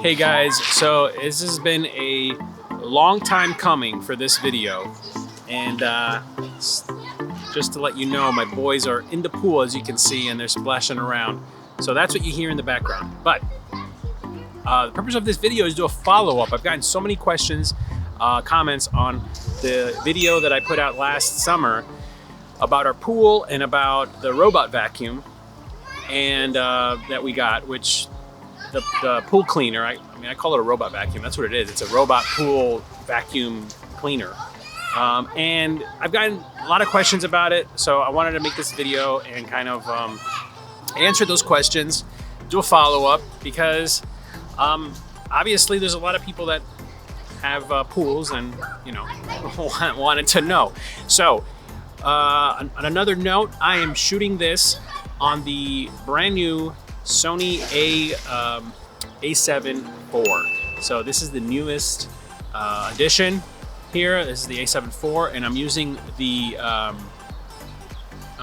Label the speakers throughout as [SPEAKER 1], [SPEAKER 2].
[SPEAKER 1] Hey guys, so this has been a long time coming for this video, and just to let you know, my boys are in the pool, as you can see, and they're splashing around. So that's what you hear in the background. But the purpose of this video is to do a follow-up. I've gotten so many questions, comments on the video that I put out last summer about our pool and about the robot vacuum and that we got, which the pool cleaner, I mean, I call it a robot vacuum. That's what it is. It's a robot pool vacuum cleaner. And I've gotten a lot of questions about it, so I wanted to make this video and kind of answer those questions, do a follow-up, because obviously there's a lot of people that have pools and, you know, wanted to know. So on another note, I am shooting this on the brand new Sony A7 IV. So this is the newest edition here. This is the A7 IV, and I'm using the oh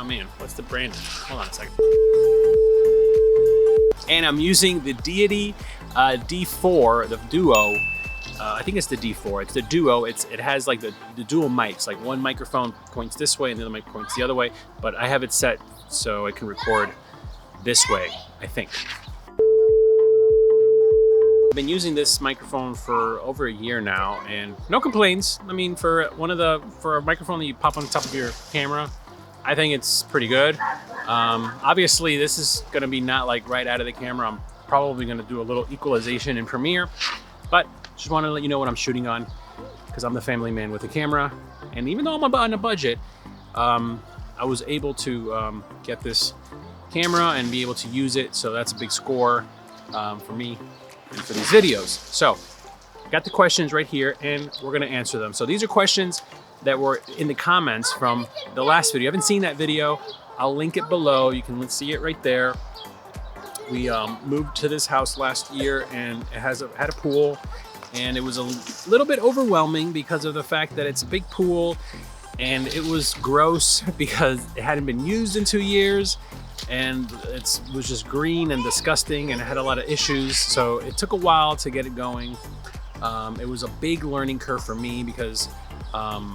[SPEAKER 1] man, what's the brand? Hold on a second. And I'm using the Deity D4, the Duo. I think it's the D4. It's the Duo. It has like the dual mics. Like one microphone points this way and the other mic points the other way. But I have it set so it can record this way, I think. I've been using this microphone for over a year now, and no complaints. I mean, for a microphone that you pop on the top of your camera, I think it's pretty good. Obviously, this is going to be not like right out of the camera. I'm probably going to do a little equalization in Premiere, but just want to let you know what I'm shooting on, because I'm the family man with the camera. And even though I'm on a budget, I was able to get this camera and be able to use it, so that's a big score for me and for these videos. So I got the questions right here, and we're going to answer them. So these are questions that were in the comments from the last video. If you haven't seen that video, I'll link it below. You can see it right there. We moved to this house last year, and it had a pool, and it was a little bit overwhelming because of the fact that it's a big pool, and it was gross because it hadn't been used in 2 years, and it was just green and disgusting, and it had a lot of issues. So it took a while to get it going. It was a big learning curve for me because I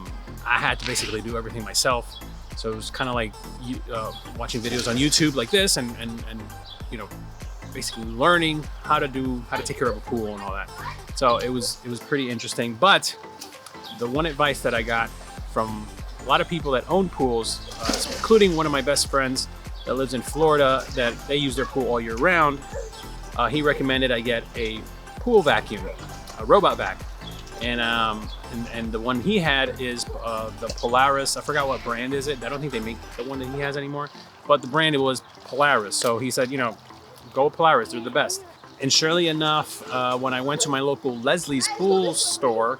[SPEAKER 1] had to basically do everything myself. So it was kind of like watching videos on YouTube like this, and you know, basically learning how to take care of a pool and all that. So it was pretty interesting. But the one advice that I got from a lot of people that own pools, including one of my best friends that lives in Florida, that they use their pool all year round, he recommended I get a pool vacuum, a robot vac. And the one he had is the Polaris. I forgot what brand is it. I don't think they make the one that he has anymore, but the brand, it was Polaris. So he said, you know, go with Polaris, they're the best. And surely enough, when I went to my local Leslie's pool store,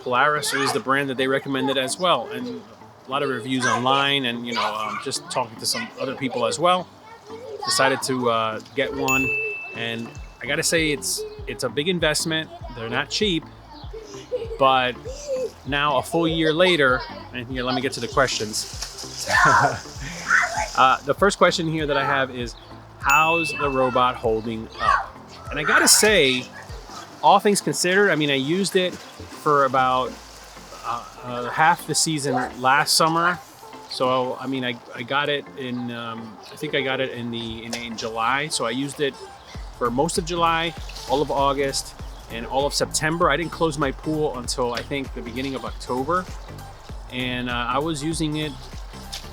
[SPEAKER 1] Polaris was the brand that they recommended as well. And a lot of reviews online, and you know, just talking to some other people as well, decided to get one. And I gotta say, it's a big investment. They're not cheap, but now a full year later, and here, let me get to the questions. The first question here that I have is, how's the robot holding up? And I gotta say, all things considered, I mean, I used it for about half the season last summer. So I mean, I got it in I think I got it in July. So I used it for most of July, all of August, and all of September. I didn't close my pool until I think the beginning of October, and I was using it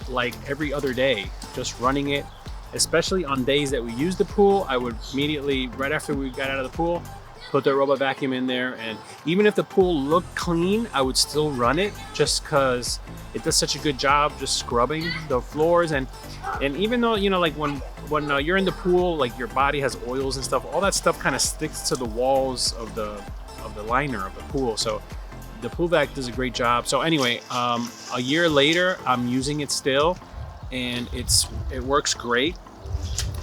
[SPEAKER 1] like every other day, just running it. Especially on days that we used the pool, I would immediately, right after we got out of the pool, put the robot vacuum in there. And even if the pool looked clean, I would still run it, just because it does such a good job just scrubbing the floors. And even though, you know, like when you're in the pool, like your body has oils and stuff, all that stuff kind of sticks to the walls of the liner of the pool. So the pool vac does a great job. So anyway, a year later, I'm using it still, and it works great.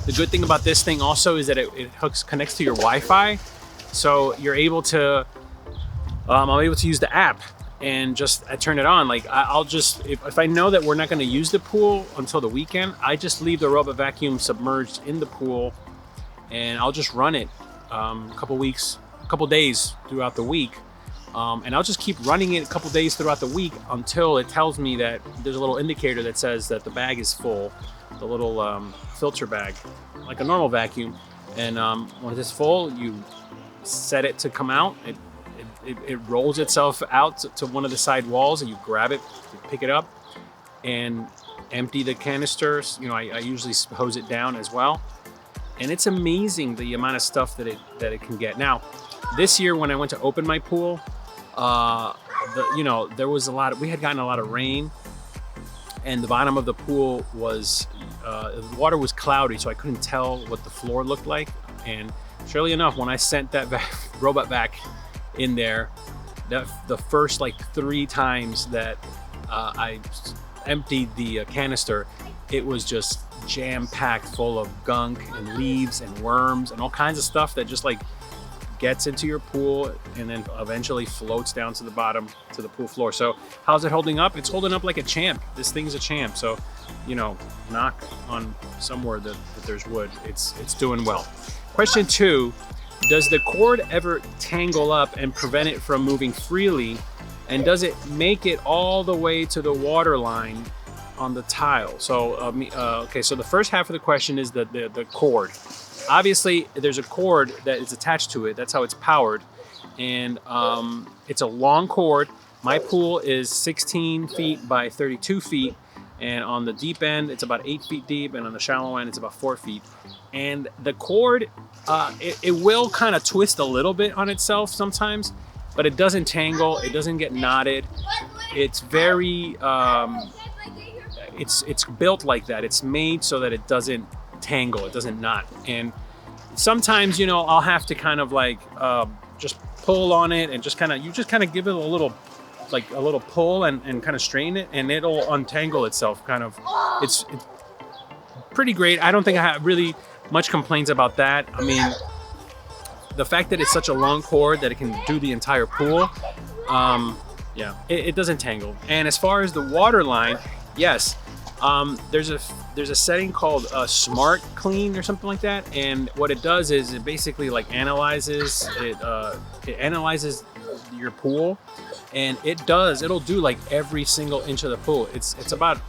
[SPEAKER 1] The good thing about this thing also is that it connects to your Wi-Fi, so you're able to I'm able to use the app and just turn it on. Like I'll just, if I know that we're not going to use the pool until the weekend, I just leave the robot vacuum submerged in the pool, and I'll just run it a couple days throughout the week. And I'll just keep running it a couple days throughout the week until it tells me that there's a little indicator that says that the bag is full, the little filter bag, like a normal vacuum. And when it's full, you set it to come out. It rolls itself out to one of the side walls, and you grab it, you pick it up, and empty the canisters. You know, I usually hose it down as well. And it's amazing the amount of stuff that it can get. Now, this year when I went to open my pool, there was we had gotten a lot of rain, and the bottom of the pool was, the water was cloudy, so I couldn't tell what the floor looked like. And surely enough, when I sent that robot vac in there, the first like 3 times that I emptied the canister, it was just jam-packed full of gunk and leaves and worms and all kinds of stuff that just like gets into your pool and then eventually floats down to the bottom, to the pool floor. So how's it holding up? It's holding up like a champ. This thing's a champ. So, you know, knock on somewhere that there's wood. It's doing well. Question 2, does the cord ever tangle up and prevent it from moving freely? And does it make it all the way to the water line on the tile? So, okay, so the first half of the question is the cord. Obviously, there's a cord that is attached to it. That's how it's powered. And it's a long cord. My pool is 16 feet by 32 feet. And on the deep end, it's about 8 feet deep. And on the shallow end, it's about 4 feet. And the cord, it will kind of twist a little bit on itself sometimes, but it doesn't tangle. It doesn't get knotted. It's very, it's built like that. It's made so that it doesn't tangle, it doesn't knot. And sometimes, you know, I'll have to kind of like just pull on it and just kind of give it a little pull and kind of strain it, and it'll untangle itself kind of. It's pretty great. I don't think I have really much complaints about that. I mean, the fact that it's such a long cord that it can do the entire pool, yeah, it doesn't tangle. And as far as the water line, yes, there's a setting called Smart Clean or something like that, and what it does is it basically like analyzes your pool, and it'll do like every single inch of the pool. It's about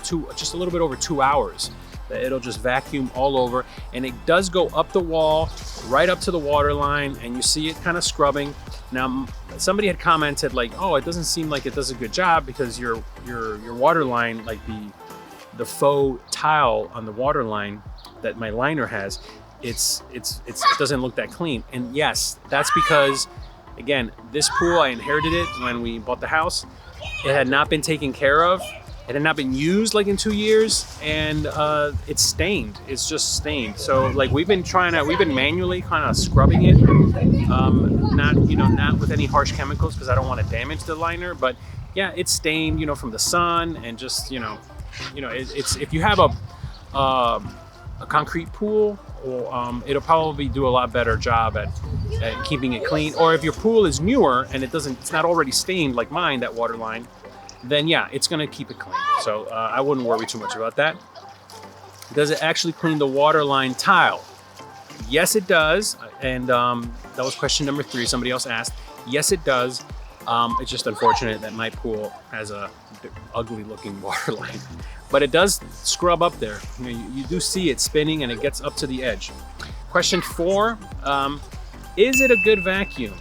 [SPEAKER 1] just a little bit over 2 hours that it'll just vacuum all over, and it does go up the wall right up to the water line, and you see it kind of scrubbing. Now, somebody had commented like, oh, it doesn't seem like it does a good job because your water line, like the faux tile on the water line that my liner has, it doesn't look that clean. And yes, that's because, again, this pool, I inherited it when we bought the house. It had not been taken care of. It had not been used like in 2 years, and it's stained. It's just stained. So like we've been manually kind of scrubbing it, not with any harsh chemicals because I don't want to damage the liner. But yeah, it's stained, from the sun, and just it's if you have a concrete pool, it'll probably do a lot better job at keeping it clean. Or if your pool is newer and it's not already stained like mine, that water line, then yeah, it's gonna keep it clean. So I wouldn't worry too much about that. Does it actually clean the water line tile? Yes, it does. And that was question number 3. Somebody else asked. Yes, it does. It's just unfortunate that my pool has a ugly looking water line, but it does scrub up there. You do see it spinning and it gets up to the edge. Question 4, is it a good vacuum?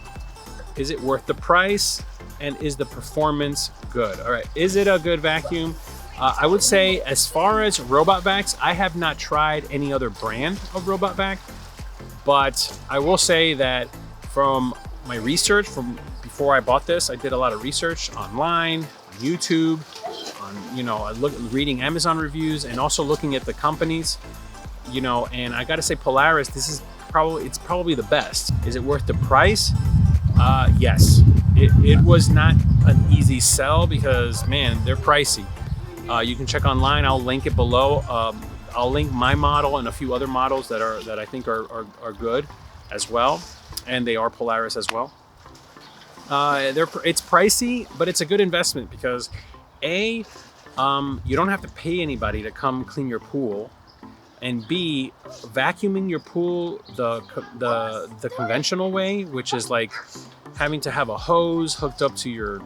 [SPEAKER 1] Is it worth the price? And is the performance good? All right, is it a good vacuum? I would say as far as robot vacs, I have not tried any other brand of robot vac, but I will say that from my research, from before I bought this, I did a lot of research online, on YouTube, reading Amazon reviews, and also looking at the companies, and I gotta say Polaris, it's probably the best. Is it worth the price? Yes. It was not an easy sell because, man, they're pricey. You can check online. I'll link it below. I'll link my model and a few other models that I think are good as well, and they are Polaris as well. It's pricey, but it's a good investment because you don't have to pay anybody to come clean your pool. and B, vacuuming your pool the conventional way, which is like having to have a hose hooked up to your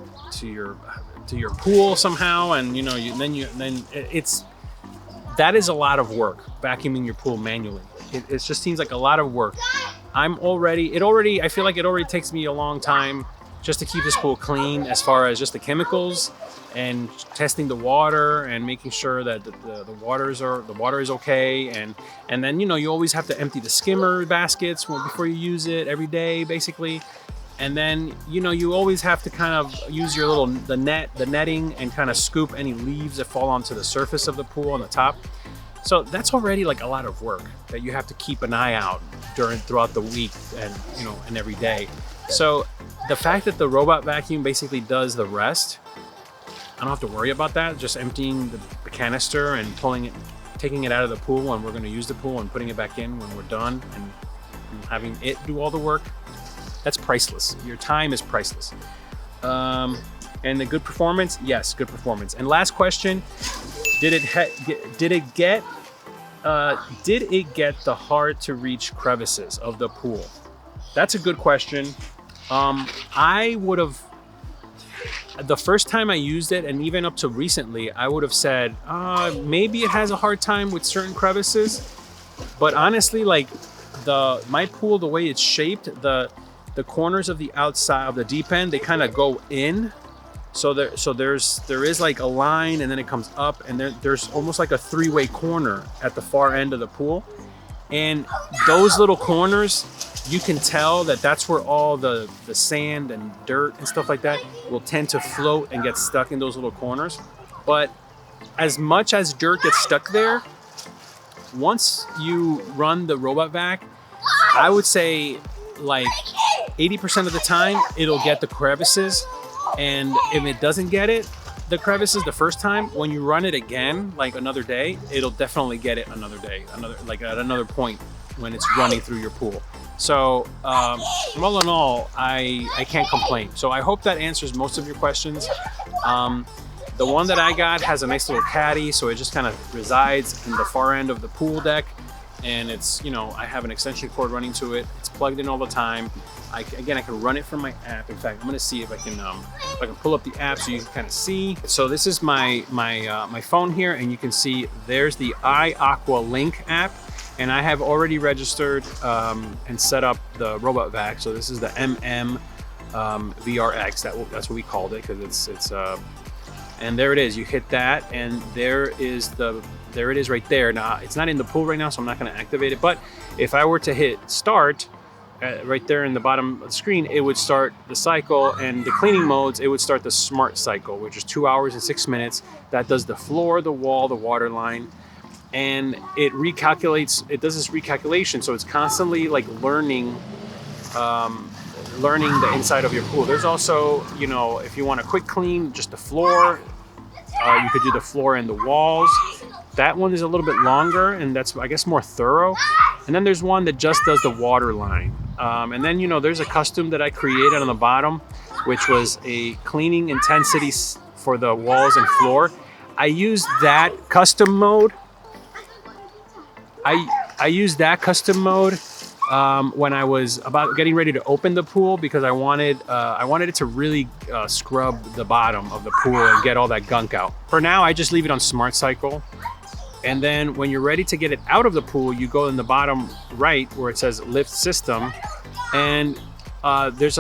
[SPEAKER 1] pool somehow, and that is a lot of work, vacuuming your pool manually. It just seems like a lot of work. I feel like it already takes me a long time just to keep this pool clean, as far as just the chemicals and testing the water and making sure that the water is okay, and then you always have to empty the skimmer baskets before you use it every day basically, and then you always have to kind of use your the netting and kind of scoop any leaves that fall onto the surface of the pool on the top. So that's already like a lot of work that you have to keep an eye out throughout the week and and every day. So the fact that the robot vacuum basically does the rest, I don't have to worry about that. Just emptying the canister and taking it out of the pool when we're going to use the pool, and putting it back in when we're done, and having it do all the work. That's priceless. Your time is priceless. And the good performance, yes, good performance. And last question: did it get the hard to reach crevices of the pool? That's a good question. I would have, the first time I used it, and even up to recently, I would have said, maybe it has a hard time with certain crevices. But honestly, like my pool, the way it's shaped, the corners of the outside of the deep end, they kind of go in. So there is like a line, and then it comes up, and there's almost like a three-way corner at the far end of the pool. And those little corners, you can tell that that's where all the sand and dirt and stuff like that will tend to float and get stuck in those little corners. But as much as dirt gets stuck there, once you run the robot vac, I would say like 80% of the time it'll get the crevices. And if it doesn't get the crevices the first time, when you run it again, like another day, it'll definitely get it another day, at another point when it's running through your pool. So all in all, I can't complain. So I hope that answers most of your questions. The one that I got has a nice little caddy, so it just kind of resides in the far end of the pool deck, and it's I have an extension cord running to it. It's plugged in all the time. I can run it from my app. In fact, I'm going to see if I can pull up the app so you can kind of see. So this is my phone here, and you can see there's the iAquaLink app, and I have already registered and set up the robot vac. So this is the VRX. That's what we called it, because it's and there it is. You hit that, and there it is right there. Now it's not in the pool right now, so I'm not going to activate it. But if I were to hit start, right there in the bottom of the screen, it would start the cycle, and the cleaning modes, it would start the smart cycle, which is 2 hours and 6 minutes. That does the floor, the wall, the water line, and it does this recalculation. So it's constantly like learning the inside of your pool. There's also, if you want a quick clean, just the floor, you could do the floor and the walls. That one is a little bit longer, and that's, I guess, more thorough. And then there's one that just does the water line. And then, there's a custom that I created on the bottom, which was a cleaning intensity for the walls and floor. I used that custom mode. I used that custom mode when I was about getting ready to open the pool, because I wanted it to really scrub the bottom of the pool and get all that gunk out. For now, I just leave it on Smart Cycle. And then when you're ready to get it out of the pool, you go in the bottom right where it says lift system, and there's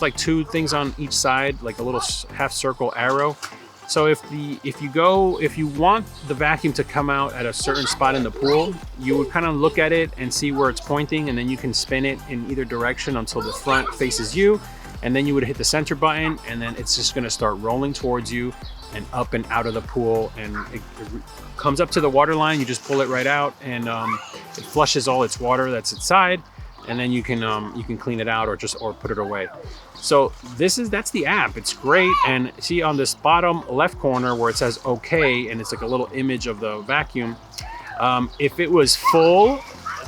[SPEAKER 1] like two things on each side, like a little half circle arrow. So if you want the vacuum to come out at a certain spot in the pool, you would kind of look at it and see where it's pointing, and then you can spin it in either direction until the front faces you, and then you would hit the center button, and then it's just going to start rolling towards you and up and out of the pool, and it comes up to the water line. You just pull it right out, and it flushes all its water that's inside, and then you can clean it out or put it away. So that's the app. It's great. And see on this bottom left corner where it says OK, and it's like a little image of the vacuum. If it was full,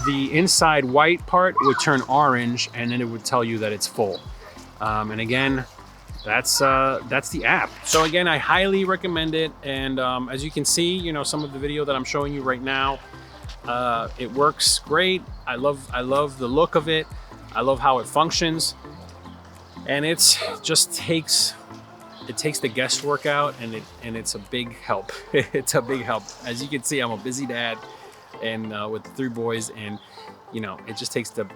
[SPEAKER 1] the inside white part would turn orange, and then it would tell you that it's full. And again, that's the app. So again, I highly recommend it. And as you can see, some of the video that I'm showing you right now, It works great. I love the look of it. I love how it functions, and it just takes the guesswork out, and it's a big help. It's a big help. As you can see, I'm a busy dad, and with 3 boys, and you know, it just takes it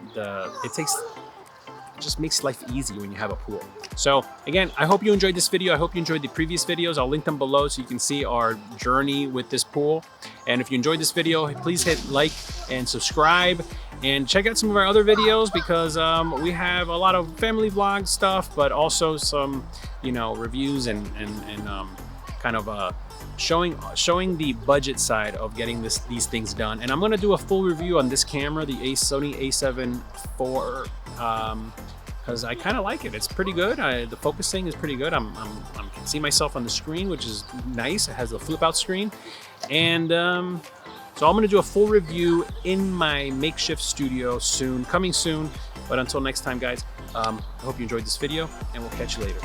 [SPEAKER 1] just makes life easy when you have a pool. So again, I hope you enjoyed this video. I hope you enjoyed the previous videos. I'll link them below so you can see our journey with this pool. And if you enjoyed this video, please hit like and subscribe, and check out some of our other videos, because we have a lot of family vlog stuff, but also some, you know, reviews and kind of showing the budget side of getting these things done. And I'm gonna do a full review on this camera, the Sony a7 IV, because I kind of like it. It's pretty good. The focusing is pretty good. I can see myself on the screen, which is nice. It has a flip out screen. And so I'm gonna do a full review in my makeshift studio soon, coming soon. But until next time, guys, I hope you enjoyed this video, and we'll catch you later.